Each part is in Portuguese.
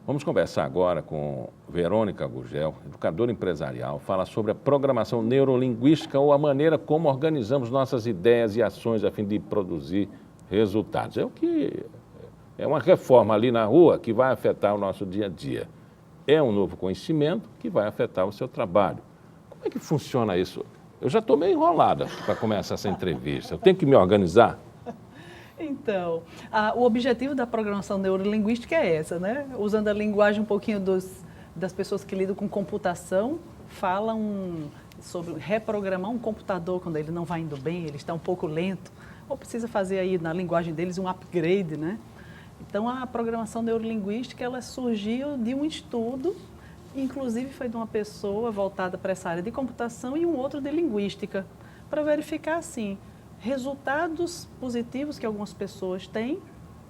Vamos conversar agora com Verônica Gugel, educadora empresarial, fala sobre a programação neurolinguística ou a maneira como organizamos nossas ideias e ações a fim de produzir resultados. É uma reforma ali na rua que vai afetar o nosso dia a dia. É um novo conhecimento que vai afetar o seu trabalho. Como é que funciona isso? Eu já estou meio enrolada para começar essa entrevista. Eu tenho que me organizar? Então, o objetivo da programação neurolinguística é essa, né? Usando a linguagem um pouquinho das pessoas que lidam com computação, falam sobre reprogramar um computador quando ele não vai indo bem, ele está um pouco lento, ou precisa fazer aí na linguagem deles um upgrade, né? Então, a programação neurolinguística, ela surgiu de um estudo, inclusive foi de uma pessoa voltada para essa área de computação e um outro de linguística, para verificar, assim, resultados positivos que algumas pessoas têm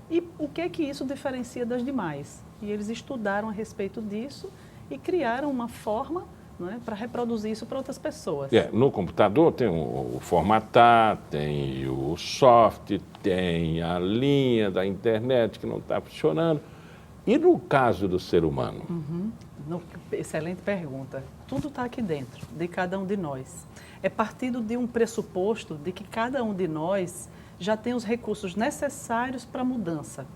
e o que é que isso diferencia das demais. E eles estudaram a respeito disso e criaram uma forma, não é, para reproduzir isso para outras pessoas. No computador tem o formatar, tem o software, tem a linha da internet que não está funcionando. E no caso do ser humano? Excelente pergunta. Tudo está aqui dentro, de cada um de nós. É partido de um pressuposto de que cada um de nós já tem os recursos necessários para a mudança.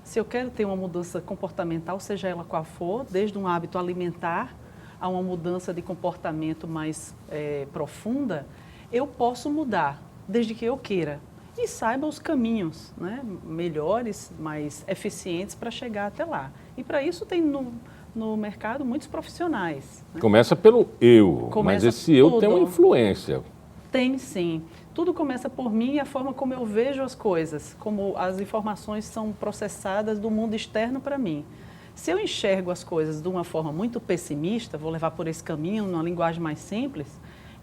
Se eu quero ter uma mudança comportamental, seja ela qual for, desde um hábito alimentar a uma mudança de comportamento mais profunda, eu posso mudar, desde que eu queira. E saiba os caminhos, né, melhores, mais eficientes para chegar até lá. E para isso tem no mercado muitos profissionais. Né? Começa pelo eu, mas esse eu tem uma influência. Tem sim. Tudo começa por mim e a forma como eu vejo as coisas, como as informações são processadas do mundo externo para mim. Se eu enxergo as coisas de uma forma muito pessimista, vou levar por esse caminho, numa linguagem mais simples,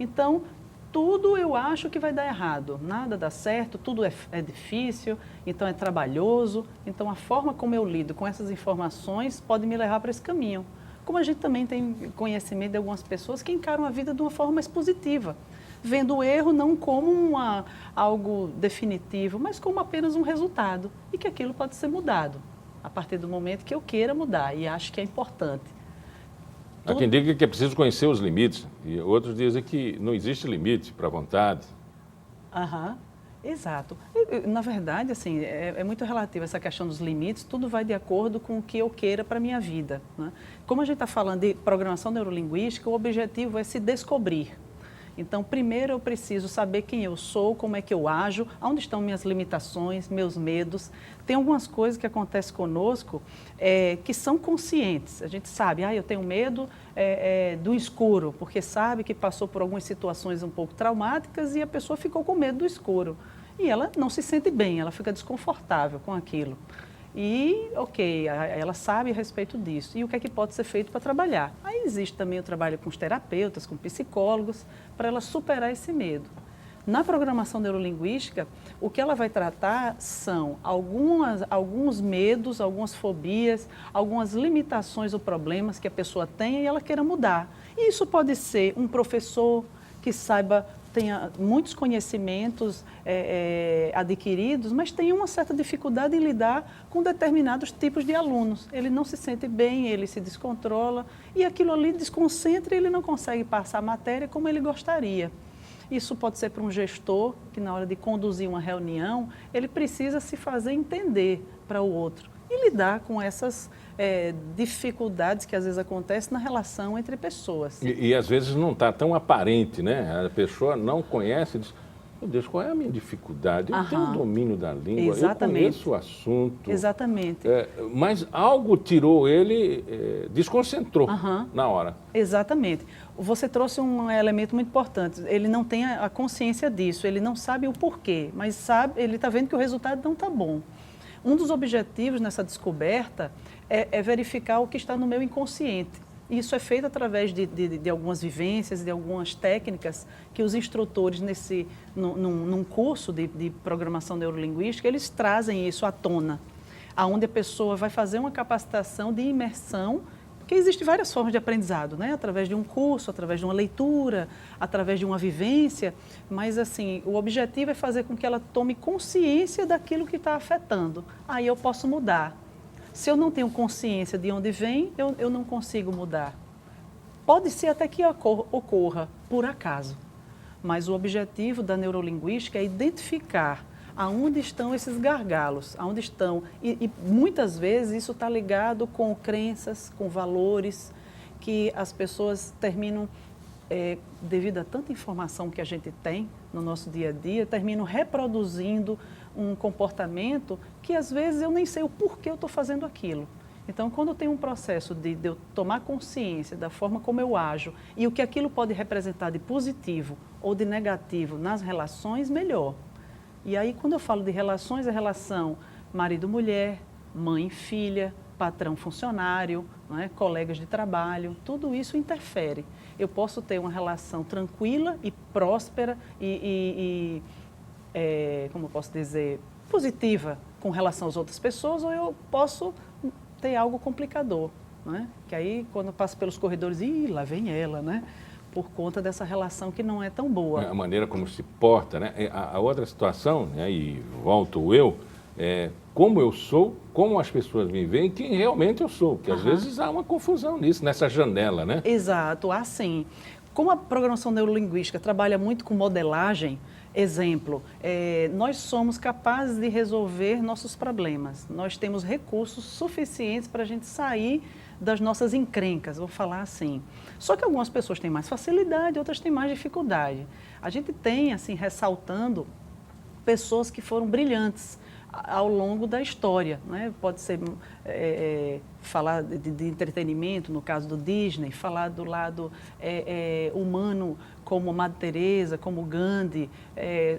então tudo eu acho que vai dar errado, nada dá certo, tudo é difícil, então é trabalhoso. Então a forma como eu lido com essas informações pode me levar para esse caminho. Como a gente também tem conhecimento de algumas pessoas que encaram a vida de uma forma mais positiva, vendo o erro não como algo definitivo, mas como apenas um resultado e que aquilo pode ser mudado a partir do momento que eu queira mudar e acho que é importante. Há quem diga que é preciso conhecer os limites, e outros dizem que não existe limite para a vontade. Exato. Na verdade, assim, é muito relativo essa questão dos limites, tudo vai de acordo com o que eu queira para a minha vida. Né? Como a gente está falando de programação neurolinguística, o objetivo é se descobrir. Então, primeiro eu preciso saber quem eu sou, como é que eu ajo, onde estão minhas limitações, meus medos. Tem algumas coisas que acontecem conosco que são conscientes. A gente sabe, eu tenho medo do escuro, porque sabe que passou por algumas situações um pouco traumáticas e a pessoa ficou com medo do escuro. E ela não se sente bem, ela fica desconfortável com aquilo. E, ela sabe a respeito disso. E o que é que pode ser feito para trabalhar? Aí existe também o trabalho com os terapeutas, com psicólogos, para ela superar esse medo. Na programação neurolinguística, o que ela vai tratar são alguns medos, algumas fobias, algumas limitações ou problemas que a pessoa tem e ela queira mudar. E isso pode ser um professor que tenha muitos conhecimentos adquiridos, mas tenha uma certa dificuldade em lidar com determinados tipos de alunos. Ele não se sente bem, ele se descontrola e aquilo ali desconcentra e ele não consegue passar a matéria como ele gostaria. Isso pode ser para um gestor que na hora de conduzir uma reunião, ele precisa se fazer entender para o outro e lidar com essas dificuldades que às vezes acontecem na relação entre pessoas. E às vezes não está tão aparente, né? A pessoa não conhece e diz, meu Deus, qual é a minha dificuldade? Eu tenho o domínio da língua, Exatamente. Eu conheço o assunto. Exatamente. Mas algo tirou ele, desconcentrou na hora. Exatamente. Você trouxe um elemento muito importante. Ele não tem a consciência disso, ele não sabe o porquê, mas ele está vendo que o resultado não está bom. Um dos objetivos nessa descoberta é verificar o que está no meu inconsciente. Isso é feito através de algumas vivências, de algumas técnicas que os instrutores num curso de programação neurolinguística, eles trazem isso à tona, onde a pessoa vai fazer uma capacitação de imersão, porque existem várias formas de aprendizado, né? Através de um curso, através de uma leitura, através de uma vivência, mas assim, o objetivo é fazer com que ela tome consciência daquilo que está afetando. Aí eu posso mudar. Se eu não tenho consciência de onde vem, eu não consigo mudar. Pode ser até que ocorra por acaso, mas o objetivo da neurolinguística é identificar aonde estão esses gargalos, aonde estão, e muitas vezes isso está ligado com crenças, com valores, que as pessoas terminam, devido a tanta informação que a gente tem no nosso dia a dia, terminam reproduzindo um comportamento que às vezes eu nem sei o porquê eu estou fazendo aquilo. Então, quando eu tenho um processo de eu tomar consciência da forma como eu ajo e o que aquilo pode representar de positivo ou de negativo nas relações, melhor. E aí, quando eu falo de relações, é relação marido-mulher, mãe-filha, patrão-funcionário, né, colegas de trabalho, tudo isso interfere. Eu posso ter uma relação tranquila e próspera como eu posso dizer, positiva com relação às outras pessoas, ou eu posso ter algo complicador, né? Que aí, quando eu passo pelos corredores, lá vem ela, né? Por conta dessa relação que não é tão boa. A maneira como se porta, né? A outra situação, né, e volto eu, como eu sou, como as pessoas me veem, quem realmente eu sou. Porque às vezes há uma confusão nisso, nessa janela, né? Exato, assim. Como a programação neurolinguística trabalha muito com modelagem, exemplo, nós somos capazes de resolver nossos problemas. Nós temos recursos suficientes para a gente sair das nossas encrencas, vou falar assim. Só que algumas pessoas têm mais facilidade, outras têm mais dificuldade. A gente tem, assim, ressaltando pessoas que foram brilhantes ao longo da história, né? Pode ser falar de entretenimento, no caso do Disney, falar do lado humano, como Madre Teresa, como Gandhi,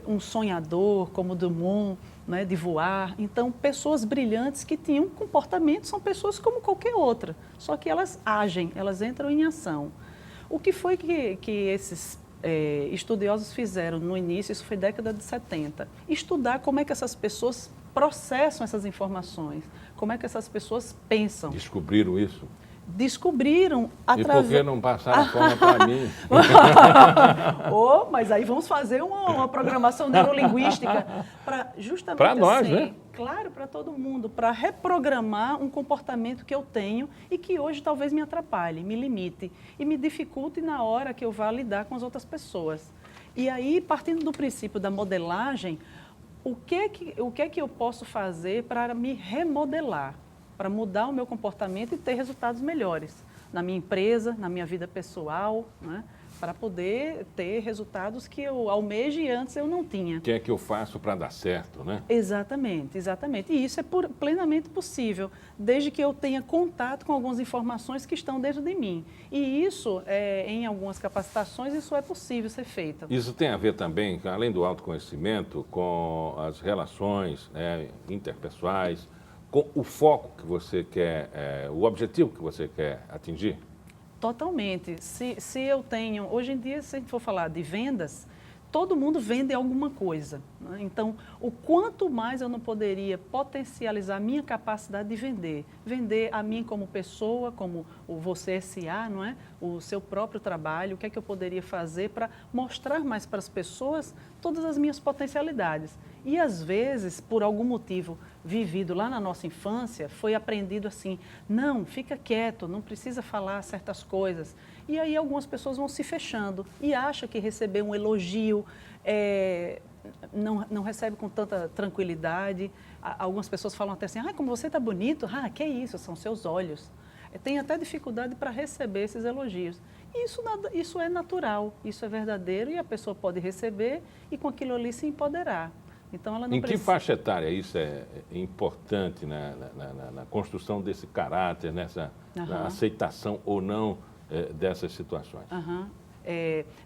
um sonhador como Drummond, né, de voar. Então, pessoas brilhantes que tinham comportamento, são pessoas como qualquer outra, só que elas agem, elas entram em ação. O que foi que esses estudiosos fizeram no início, isso foi década de 70, estudar como é que essas pessoas processam essas informações, como é que essas pessoas pensam. Descobriram isso? Descobriram através... E por que não passaram a forma para mim? Mas aí vamos fazer uma programação neurolinguística para justamente para nós, assim, né? Claro, para todo mundo, para reprogramar um comportamento que eu tenho e que hoje talvez me atrapalhe, me limite e me dificulte na hora que eu vá lidar com as outras pessoas. E aí, partindo do princípio da modelagem, o que é que eu posso fazer para me remodelar, para mudar o meu comportamento e ter resultados melhores na minha empresa, na minha vida pessoal, né? Para poder ter resultados que eu almeje e antes eu não tinha. O que é que eu faço para dar certo, né? Exatamente, exatamente. E isso é plenamente possível, desde que eu tenha contato com algumas informações que estão dentro de mim. E isso, em algumas capacitações, isso é possível ser feito. Isso tem a ver também, além do autoconhecimento, com as relações interpessoais, com o foco que você quer, o objetivo que você quer atingir? Totalmente. Se eu tenho... Hoje em dia, se a gente for falar de vendas, todo mundo vende alguma coisa, né? Então, o quanto mais eu não poderia potencializar a minha capacidade de vender. Vender a mim como pessoa, como o Você S.A., não é? O seu próprio trabalho, o que é que eu poderia fazer para mostrar mais para as pessoas todas as minhas potencialidades. E, às vezes, por algum motivo vivido lá na nossa infância, foi aprendido assim, não, fica quieto, não precisa falar certas coisas. E aí algumas pessoas vão se fechando e acham que receber um elogio não recebe com tanta tranquilidade. Algumas pessoas falam até assim, como você está bonito, que é isso, são seus olhos. Tem até dificuldade para receber esses elogios. E isso é natural, isso é verdadeiro e a pessoa pode receber e com aquilo ali se empoderar. Então, ela não que faixa etária isso é importante na construção desse caráter, nessa na aceitação ou não dessas situações?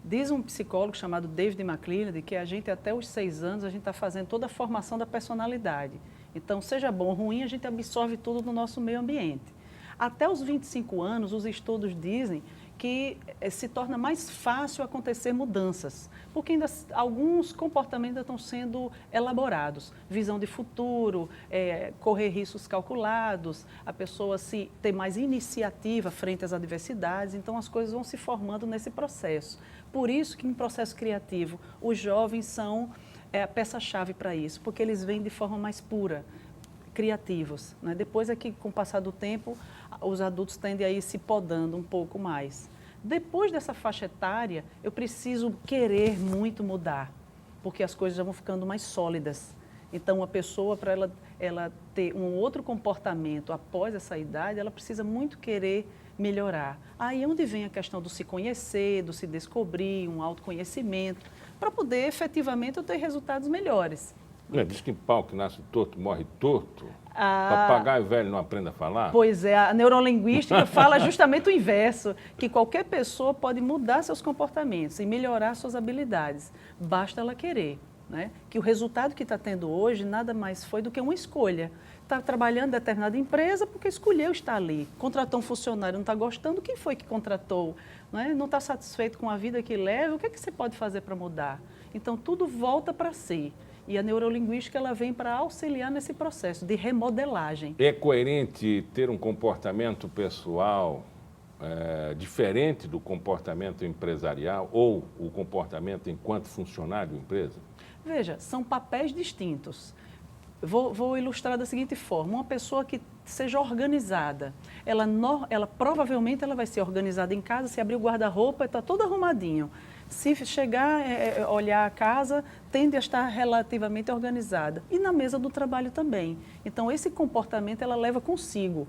Diz um psicólogo chamado David McClelland que a gente até os 6 anos a gente está fazendo toda a formação da personalidade. Então, seja bom ou ruim, a gente absorve tudo no nosso meio ambiente. Até os 25 anos, os estudos dizem que se torna mais fácil acontecer mudanças, porque ainda alguns comportamentos estão sendo elaborados. Visão de futuro, correr riscos calculados, a pessoa ter mais iniciativa frente às adversidades, então as coisas vão se formando nesse processo. Por isso que em processo criativo, os jovens são a peça-chave para isso, porque eles vêm de forma mais pura, criativos, né? Depois é que, com o passar do tempo, os adultos tendem a ir se podando um pouco mais. Depois dessa faixa etária, eu preciso querer muito mudar, porque as coisas já vão ficando mais sólidas. Então, a pessoa, para ela ter um outro comportamento após essa idade, ela precisa muito querer melhorar. Aí é onde vem a questão do se conhecer, do se descobrir, um autoconhecimento, para poder efetivamente eu ter resultados melhores. Diz que pau que nasce torto morre torto. Papagaio velho não aprende a falar? Pois é, a neurolinguística fala justamente o inverso, que qualquer pessoa pode mudar seus comportamentos e melhorar suas habilidades, basta ela querer. Né? Que o resultado que está tendo hoje nada mais foi do que uma escolha. Está trabalhando em determinada empresa porque escolheu estar ali. Contratou um funcionário, não está gostando, quem foi que contratou? Não está satisfeito com a vida que leva, o que é que você pode fazer para mudar? Então, tudo volta para si. E a neurolinguística ela vem para auxiliar nesse processo de remodelagem. É coerente ter um comportamento pessoal diferente do comportamento empresarial ou o comportamento enquanto funcionário da empresa? Veja, são papéis distintos. Vou ilustrar da seguinte forma: uma pessoa que seja organizada, ela provavelmente ela vai ser organizada em casa, se abrir o guarda-roupa, está todo arrumadinho. Se chegar, olhar a casa, tende a estar relativamente organizada. E na mesa do trabalho também. Então, esse comportamento ela leva consigo.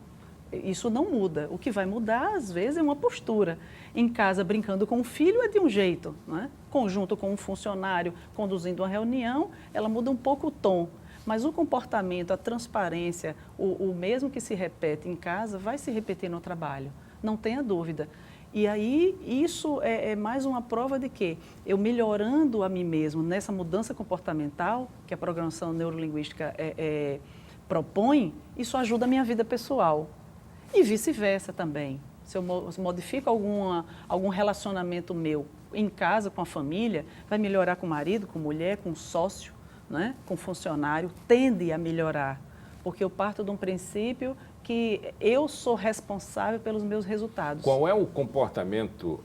Isso não muda. O que vai mudar, às vezes, é uma postura. Em casa, brincando com o filho, é de um jeito. Né? Conjunto com um funcionário, conduzindo uma reunião, ela muda um pouco o tom. Mas o comportamento, a transparência, o mesmo que se repete em casa, vai se repetir no trabalho. Não tenha dúvida. E aí, isso é mais uma prova de que eu melhorando a mim mesmo nessa mudança comportamental, que a programação neurolinguística propõe, isso ajuda a minha vida pessoal. E vice-versa também. Se eu modifico algum relacionamento meu em casa, com a família, vai melhorar com o marido, com a mulher, com o sócio, né? Com o funcionário, tende a melhorar. Porque eu parto de um princípio que eu sou responsável pelos meus resultados. Qual é o comportamento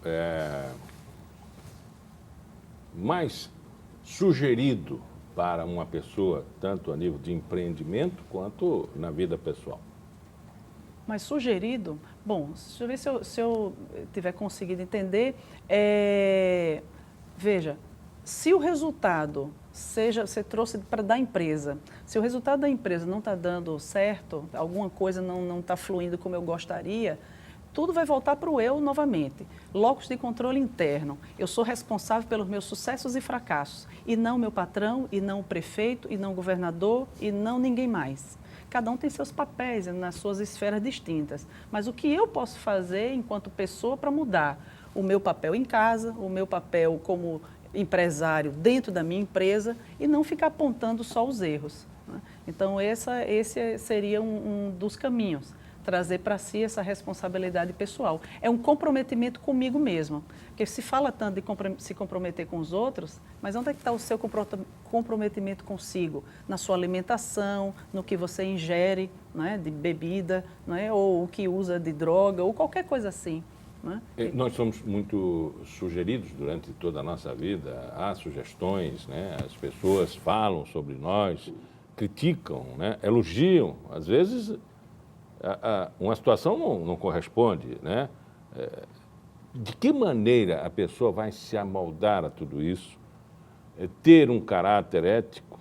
mais sugerido para uma pessoa, tanto a nível de empreendimento quanto na vida pessoal? Mas sugerido, bom, deixa eu ver se eu tiver conseguido entender. Veja, se o resultado você trouxe para da empresa, se o resultado da empresa não está dando certo, alguma coisa não está fluindo como eu gostaria, tudo vai voltar para o eu novamente. Locus de controle interno. Eu sou responsável pelos meus sucessos e fracassos, e não meu patrão, e não o prefeito, e não o governador, e não ninguém mais. Cada um tem seus papéis nas suas esferas distintas. Mas o que eu posso fazer enquanto pessoa para mudar o meu papel em casa, o meu papel como empresário dentro da minha empresa e não ficar apontando só os erros. Né? Então, esse seria um dos caminhos, trazer para si essa responsabilidade pessoal. É um comprometimento comigo mesmo, porque se fala tanto de se comprometer com os outros, mas onde é que está o seu comprometimento consigo? Na sua alimentação, no que você ingere, né, de bebida, né, ou o que usa de droga, ou qualquer coisa assim. Né? Nós somos muito sugeridos durante toda a nossa vida, há sugestões, né? As pessoas falam sobre nós, criticam, né? Elogiam. Às vezes, uma situação não corresponde. Né? De que maneira a pessoa vai se amoldar a tudo isso, ter um caráter ético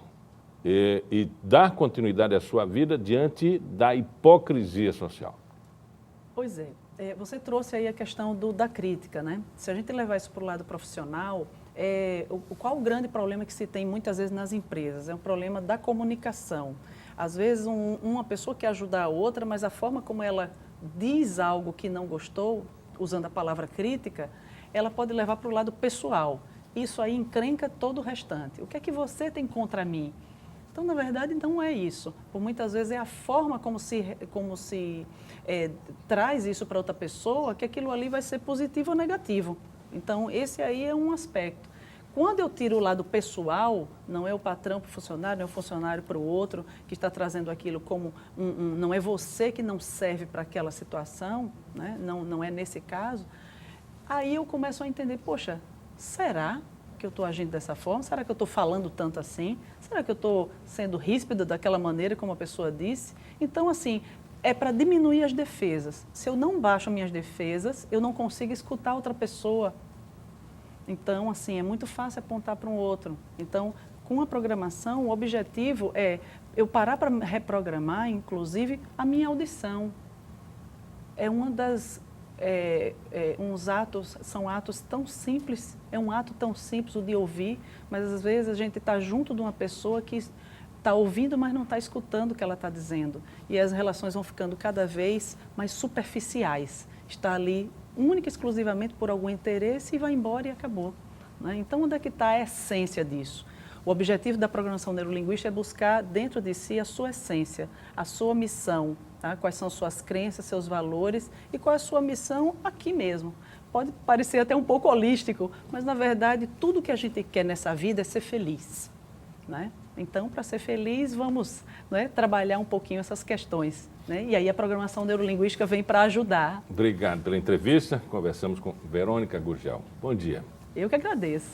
e dar continuidade à sua vida diante da hipocrisia social? Pois é. Você trouxe aí a questão da crítica, né? Se a gente levar isso para o lado profissional, qual o grande problema que se tem muitas vezes nas empresas? É um problema da comunicação. Às vezes, uma pessoa quer ajudar a outra, mas a forma como ela diz algo que não gostou, usando a palavra crítica, ela pode levar para o lado pessoal. Isso aí encrenca todo o restante. O que é que você tem contra mim? Então, na verdade, não é isso. Por muitas vezes é a forma como se traz isso para outra pessoa, que aquilo ali vai ser positivo ou negativo. Então, esse aí é um aspecto. Quando eu tiro o lado pessoal, não é o patrão para o funcionário, não é o funcionário para o outro, que está trazendo aquilo como não é você que não serve para aquela situação, né? Não é nesse caso, aí eu começo a entender, poxa, será que eu estou agindo dessa forma? Será que eu estou falando tanto assim? Será que eu estou sendo ríspida daquela maneira como a pessoa disse? Então, assim, é para diminuir as defesas. Se eu não baixo minhas defesas, eu não consigo escutar outra pessoa. Então, assim, é muito fácil apontar para um outro. Então, com a programação, o objetivo é eu parar para reprogramar, inclusive, a minha audição. É uma das... uns atos, são atos tão simples, é um ato tão simples o de ouvir, mas às vezes a gente está junto de uma pessoa que está ouvindo, mas não está escutando o que ela está dizendo. E as relações vão ficando cada vez mais superficiais. Está ali única e exclusivamente por algum interesse e vai embora e acabou. Né? Então, onde é que está a essência disso? O objetivo da programação neurolinguística é buscar dentro de si a sua essência, a sua missão, tá? Quais são suas crenças, seus valores e qual é a sua missão aqui mesmo. Pode parecer até um pouco holístico, mas na verdade tudo que a gente quer nessa vida é ser feliz. Né? Então, para ser feliz, vamos, né, trabalhar um pouquinho essas questões. Né? E aí a programação neurolinguística vem para ajudar. Obrigado pela entrevista. Conversamos com Verônica Gurgel. Bom dia. Eu que agradeço.